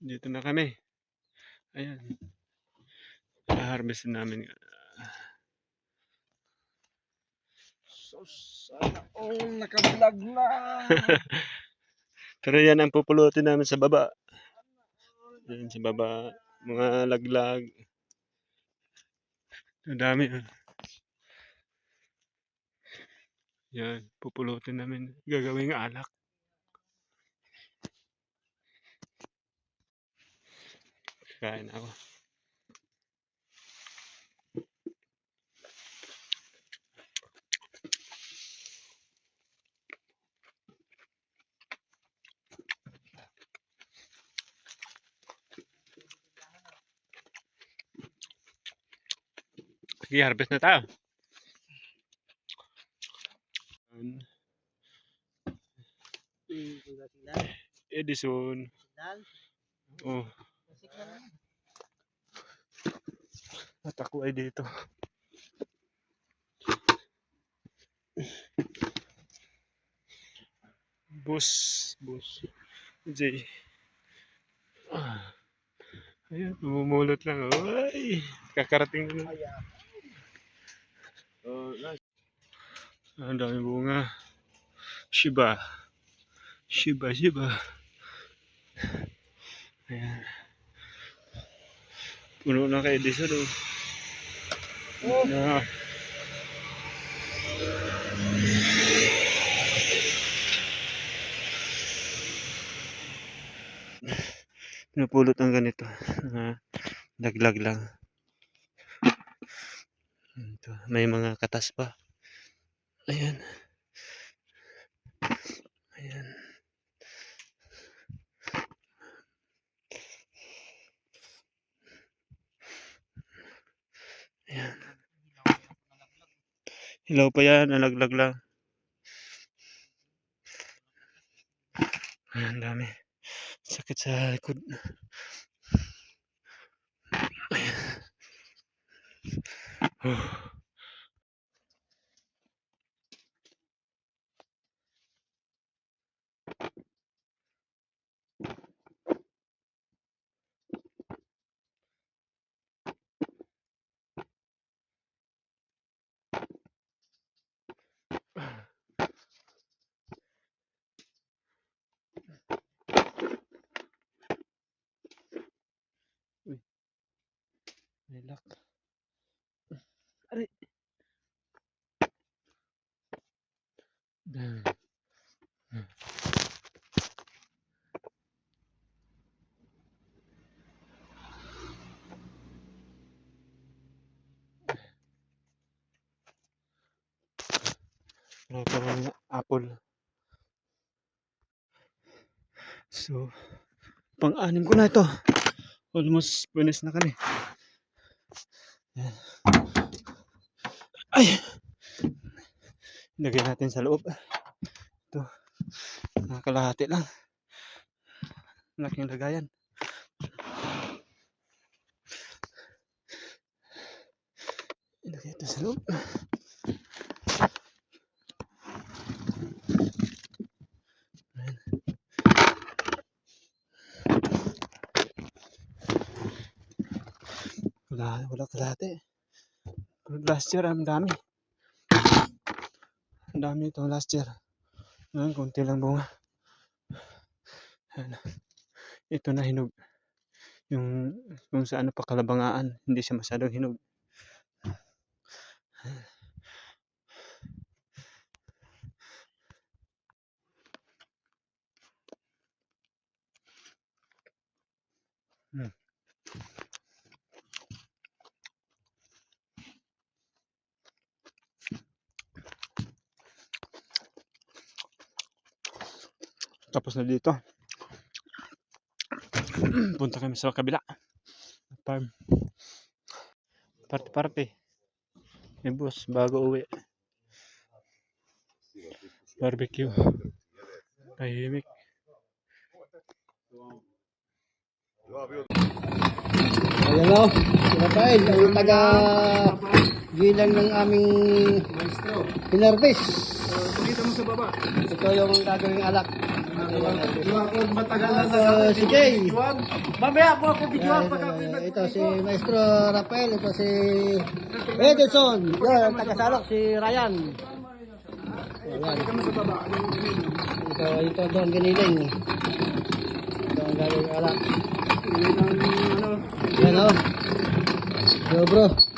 Dito na kami. Ayan. Harvest namin. So, sana all nakablog na. Pero yan ang pupulutin namin sa baba. Yan sa baba. Mga laglag. Ang dami. Yan. Pupulutin namin. Gagawing alak. Kain ako. Sige, harvest na tayo. Edison. Oh. At ako ay dito. Boss. Jay. Ayan, bumulot lang. Ay, kakarating na lang. Ang dami bunga. Shiba. Ayan. Puno na kay Edison. Ah. Pinupulot ang ganito. Laglag lang. Ito, may mga katas pa. Ayan. Ayan. Ayan. Hilaw pa yan, nalaglag lang. Ayan, dami. Sakit sa likod. Ayan. Uy. May lock. Aray. Dami. Parang apple. So, pang-anim ko na ito. Almost finish na kami. Ayan. Ay! Lagyan natin sa loob. Ito. Nakakalahati lang. Laking lagayan. Ilagay ito sa loob. Ayan. Wala kalahati. Last year, ang dami. Ang dami ito last year. Ayan, konti lang bunga. Ayan. Ito na hinog. Yung kung sa ano pa kalabangaan, hindi siya masyadong hinog. Tapos na dito. Punta kami sa kabila. Farm. Parte. May boss bago uwi. Barbecue. Tahimik. Ayan o, Rafael, ang taga-gilang ng aming hinarbis. Pakita mo sa baba. Ito yung gagawing alak. Si Jay. Mamaya po ako videoan Yan, pag ako ito si Maestro Rafael, ito si Edison. Yan, ang taga-salok si Ryan. Ayan. Ito doon giniling. Ito ang galing alak. Yan o. Yo bro.